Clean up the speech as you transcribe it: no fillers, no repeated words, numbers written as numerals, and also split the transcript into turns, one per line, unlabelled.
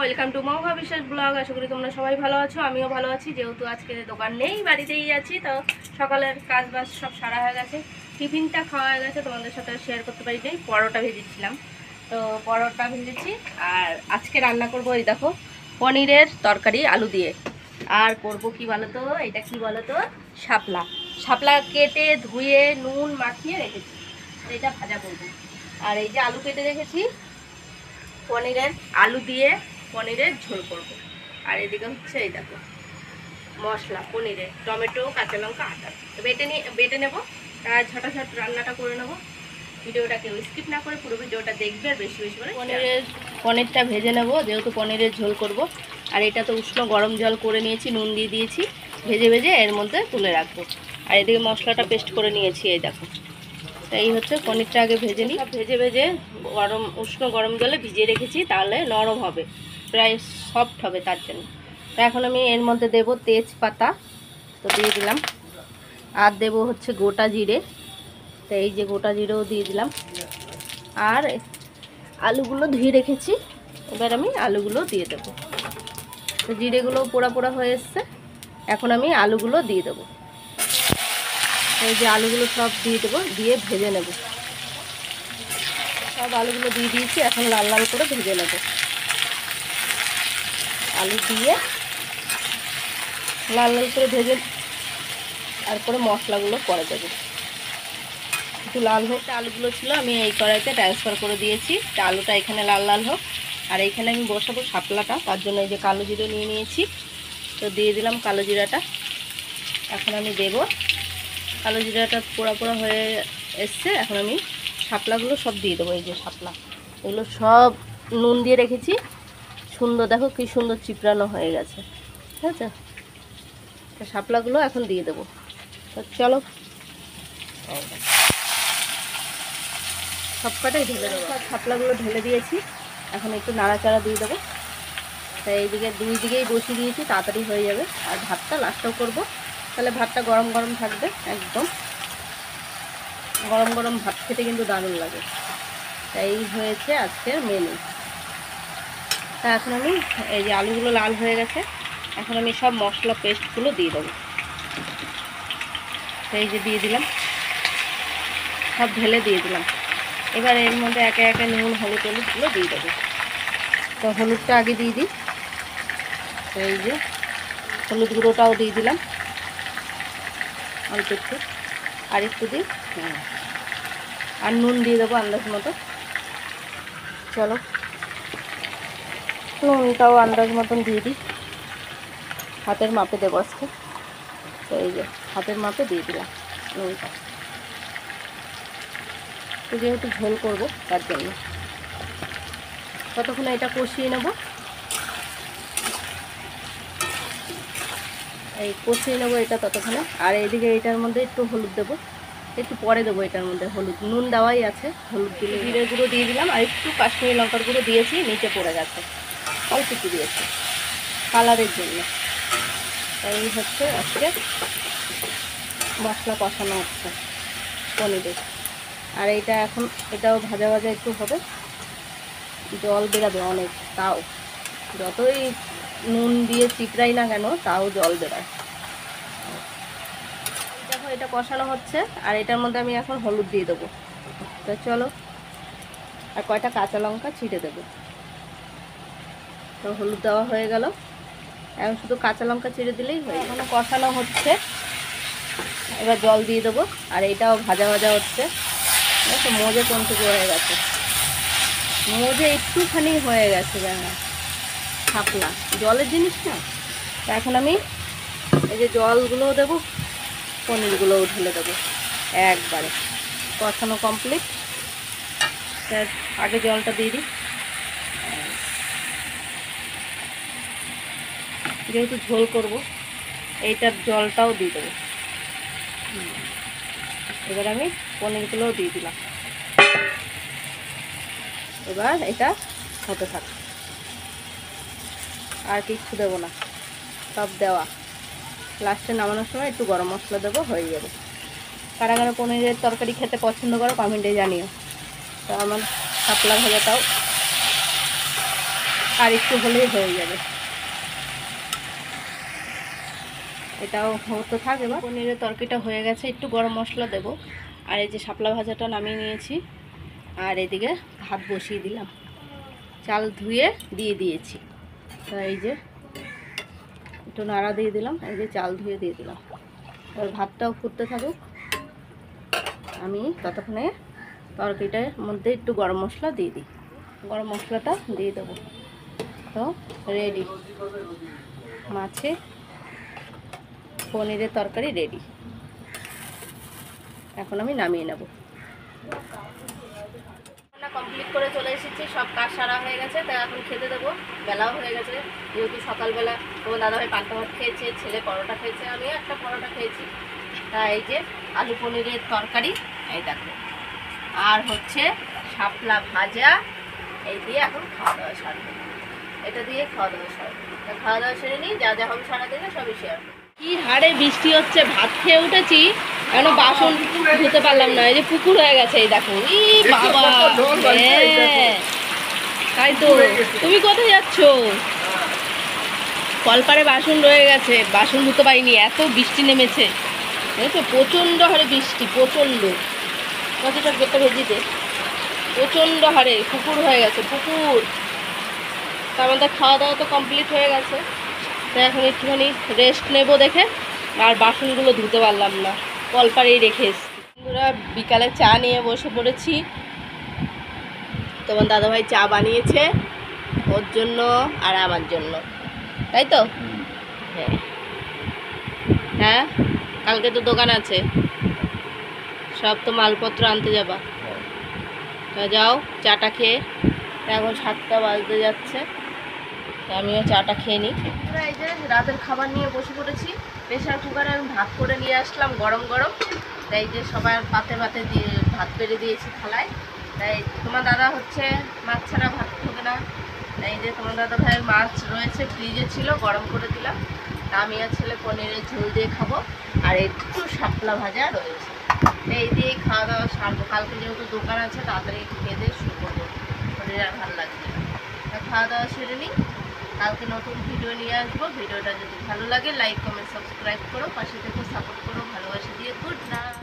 Welcome to মৌভা বিশ্বাস blog. আশা করি তোমরা সবাই ভালো আছো, আমিও ভালো আছি। যেহেতু আজকে দোকান নেই, বাড়িতেই আছি, তো সকালের কাজ বাজ সব সারা হয়ে গেছে, টিফিনটা খাওয়া হয়ে গেছে। তোমাদের সাথে শেয়ার করতে পারি নাই, পরোটা ভেজেছিলাম, তো পরোটা ভেজেছি। আর আজকে রান্না করবো, এই দেখো, পনিরের তরকারি আলু দিয়ে। আর করব কি বলো তো, এটা কি বলো তো, শাপলা। শাপলা কেটে ধুয়ে নুন মাখিয়ে রেখেছি, এটা ভাজা করবো। আর এই যে আলু কেটে রেখেছি, পনিরের আলু দিয়ে পনিরের ঝোল করব। আর এদিকে হচ্ছে এই দেখো মশলা, পনিরের টমেটো, কাঁচা লঙ্কা, আদা বেটে নেব। আর ঝটাঝট রান্নাটা করে নেব। ভিডিওটা কেউ স্কিপ না করে পুরো ভিডিওটা দেখবে, আর বেশি বেশি করে পনিরটা ভেজে নেব, যেহেতু পনিরের ঝোল করব। আর এটা তো উষ্ণ গরম জল করে নিয়েছি, নুন দিয়ে দিয়েছি, ভেজে ভেজে এর মধ্যে তুলে রাখবো। আর এদিকে মশলাটা পেস্ট করে নিয়েছি, এই দেখো। এই হচ্ছে পনিরটা আগে ভেজে নিই, ভেজে ভেজে উষ্ণ গরম জলে ভিজিয়ে রেখেছি, তাহলে নরম হবে, প্রায় সফট হবে তার জন্য। তো এখন আমি এর মধ্যে দেব তেজপাতা, তো দিয়ে দিলাম। আর দেব হচ্ছে গোটা জিরে, তো এই যে গোটা জিরেও দিয়ে দিলাম। আর আলুগুলো ধুয়ে রেখেছি, এবার আমি আলুগুলো দিয়ে দেব। তো জিরেগুলো পোড়া পোড়া হয়ে এসছে, এখন আমি আলুগুলো দিয়ে দেবো। এই যে আলুগুলো সব দিয়ে দেবো, দিয়ে ভেজে নেব। সব আলুগুলো দিয়ে দিয়েছি, এখন লাল লাল করে ভেজে নেব। আলু দিয়ে লাল লাল করে ভেজে তারপরে মশলাগুলো পরে দেবো। একটু লাল হোক, আলুগুলো ছিল আমি এই কড়াইতে ট্রান্সফার করে দিয়েছি, আলুটা এখানে লাল লাল হোক। আর এইখানে আমি বসাবো শাপলাটা, তার জন্য এই যে কালো জিরে নিয়ে নিয়েছি, তো দিয়ে দিলাম কালো জিরাটা। এখন আমি দেব, কালো জিরাটা পোড়া পোড়া হয়ে এসছে, এখন আমি শাপলাগুলো সব দিয়ে দেবো। এই যে শাপলা, এগুলো সব নুন দিয়ে রেখেছি, সুন্দর, দেখো কি সুন্দর চিপড়ানো হয়ে গেছে, ঠিক আছে। তো শাপলাগুলো এখন দিয়ে দেবো, তো চলো সবকটাই ঢেলে দেবো। শাপলাগুলো ঢেলে দিয়েছি, এখন একটু নাড়াচাড়া দিয়ে দেবো। তাই এইদিকে দুই দিকেই বসিয়ে দিয়েছি, তাড়াতাড়ি হয়ে যাবে। আর ভাতটা লাস্টেও করবো, তাহলে ভাতটা গরম গরম থাকবে, একদম গরম গরম ভাত খেতে কিন্তু দারুণ লাগে। তাই হয়েছে আজকের মেনু। তা এখন আমি এই যে আলুগুলো লাল হয়ে গেছে, এখন আমি সব মশলা পেস্টগুলো দিয়ে দেবো। এই যে দিয়ে দিলাম, সব ঢেলে দিয়ে দিলাম। এবার এর মধ্যে একে একে নুন হলুদগুলো দিয়ে দেবো। তো হলুদটা আগে দিয়ে দিই, তো এই যে হলুদ গুঁড়োটাও দিয়ে দিলাম অল্প একটু, আর একটু দিই, আর নুন দিয়ে দেবো আন্দাজ মতো। চলো নুনটাও আন্দাজ মতন দিয়ে দিই, হাতের মাপে দেবো আজকে। তো এই যে হাতের মাপে দিয়ে দিলাম নুনটা, তো যেহেতু ঝোল করবো তার জন্য। ততক্ষণে এটা কষিয়ে নেব, এই কষিয়ে নেবো এটা ততক্ষণে। আর এইদিকে এটার মধ্যে একটু হলুদ দেবো, একটু পরে দেবো এটার মধ্যে হলুদ, নুন দেওয়াই আছে, হলুদ দিলে জিরের গুঁড়ো দিয়ে দিলাম। আর একটু কাশ্মীরি লঙ্কার গুঁড়ো দিয়েছি, নিচে পড়ে গেছে, অল্প একটু দিয়েছি কালারের জন্য। এই হচ্ছে আজকে মশলা কষানো হচ্ছে পনিরের। আর এইটা এখন এটাও ভাজা ভাজা একটু হবে, জল বেরাবে অনেক, তাও যতই নুন দিয়ে চিপড়াই না কেন তাও জল বেরায়। দেখো এটা কষানো হচ্ছে, আর এটার মধ্যে আমি এখন হলুদ দিয়ে দেবো। তো চলো, আর কয়টা কাঁচা লঙ্কা ছিঁড়ে দেবো। তো হলুদ দেওয়া হয়ে গেল, এখন শুধু কাঁচা লঙ্কা ছিঁড়ে দিলেই হয়। এখনো কষানো হচ্ছে, এবার জল দিয়ে দেবো। আর এইটাও ভাজা ভাজা হচ্ছে, দেখো মজে কোনটুকু হয়ে গেছে, মজে একটুখানি হয়ে গেছে, জানা শাপলা জলের জিনিস না। তো এখন আমি এই যে জলগুলোও দেবো, পনিরগুলোও ঢেলে দেবো একবারে। কষানো কমপ্লিট, আগে জলটা দিয়ে দিই, যেহেতু ঝোল করব এইটার জলটাও দিয়ে দেবো। এবার আমি পনিরগুলোও দিয়ে দিলাম, এবার এটা হতে থাকে, আর কিচ্ছু দেবো না, সব দেওয়া। লাস্টে নামানোর সময় একটু গরম মশলা দেবো, হয়ে যাবে। কারা কারা পনিরের তরকারি খেতে পছন্দ করো কমেন্টে জানিও। তো আমার শাপলা ভাজাটাও আর একটু হলেই হয়ে যাবে। এটাও হতে থাকে। এবার পনিরের তরকারিটা হয়ে গেছে, একটু গরম মশলা দেব। আর এই যে শাপলা ভাজাটা নামিয়ে নিয়েছি, আর এদিকে ভাত বসিয়ে দিলাম, চাল ধুয়ে দিয়ে দিয়েছি। তো এই যে একটু নাড়া দিয়ে দিলাম, এই যে চাল ধুয়ে দিয়ে দিলাম। এবার ভাতটাও ফুটতে থাকুক, আমি ততক্ষণে তরকারিটার মধ্যে একটু গরম মশলা দিয়ে দিই। গরম মশলাটা দিয়ে দেবো। তো রেডি, মাছে পনিরের তরকারি রেডি। এখন আমি নামিয়ে নেব। রান্না কমপ্লিট করে চলে এসেছি, সব কাজ সারা হয়ে গেছে। তাই এখন খেতে দেবো, বেলাও হয়ে গেছে। যেহেতু সকালবেলা তোমার দাদাভাই পান্তা ভাত খেয়েছে, ছেলে পরোটা খেয়েছে, আমিও একটা পরোটা খেয়েছি। তাই এই যে আলু পনিরের তরকারি, এই দেখো, আর হচ্ছে শাপলা ভাজা, এই দিয়ে এখন খাওয়া দাওয়া সারবে। এটা দিয়ে খাওয়া দাওয়া সারবে। তা খাওয়া দাওয়া সেরে নিই, যা যা হবে সারাদিনে সবই শেয়ার করবো। কি হারে বৃষ্টি হচ্ছে, ভাত খেয়ে উঠেছি, এখনো বাসন ধুতে পারলাম না। এই যে পুকুর হয়ে গেছে, এই দেখো। ই বাবা, হ্যাঁ তাই তো। তুমি কোথায় যাচ্ছ? কলপারে বাসন রয়ে গেছে, বাসন ধুতে পারিনি, এত বৃষ্টি নেমেছে। দেখো প্রচণ্ড হারে বৃষ্টি, প্রচণ্ড। কতটা গেটটা ভেজিতে প্রচণ্ড হারে পুকুর হয়ে গেছে, পুকুর। তা আমাদের খাওয়া দাওয়া তো কমপ্লিট হয়ে গেছে। তো এখন একটুখানি রেস্ট নেবো দেখে, আর বাসনগুলো ধুতে পারলাম না, কলপারেই রেখে এসেছি। বন্ধুরা, বিকালে চা নিয়ে বসে পড়েছি। তোমার দাদাভাই চা বানিয়েছে ওর জন্য আর আমার জন্য, তাই তো? হ্যাঁ হ্যাঁ, কালকে তো দোকান আছে, সব তো মালপত্র আনতে যাবা। তা যাও চাটা খেয়ে। এখন 7টা বাজতে যাচ্ছে, আমিও চাটা খেয়ে নিই। এই যে রাতের খাবার নিয়ে বসে পড়েছি। প্রেশার কুকারে আমি ভাত করে নিয়ে আসলাম গরম গরম। তাই যে সবার পাতে পাতে দিয়ে ভাত বেড়ে দিয়েছি থালায়। তাই তোমার দাদা হচ্ছে মাছ ছাড়া ভাত খাবে না। তাই যে তোমার দাদা ভাইয়ের মাছ রয়েছে, ফ্রিজে ছিল, গরম করে দিলাম। তা আমি আর ছেলে পনিরের ঝোল দিয়ে খাবো, আর একটু শাপলা ভাজা রয়েছে। এই দিয়েই খাওয়া দাওয়া সারবো। কালকে যেহেতু দোকান আছে, তাড়াতাড়ি খেয়ে দিয়ে শুরু করবো, শরীর আর ভালো লাগছে না। তা খাওয়া দাওয়া সেরে নিই, কালকে নতুন ভিডিও নিয়ে আসবো। ভিডিওটা যদি ভালো লাগে লাইক কমেন্ট সাবস্ক্রাইব করো, পাশে থেকে সাপোর্ট করো, ভালোবাসা দিয়ে। Good night.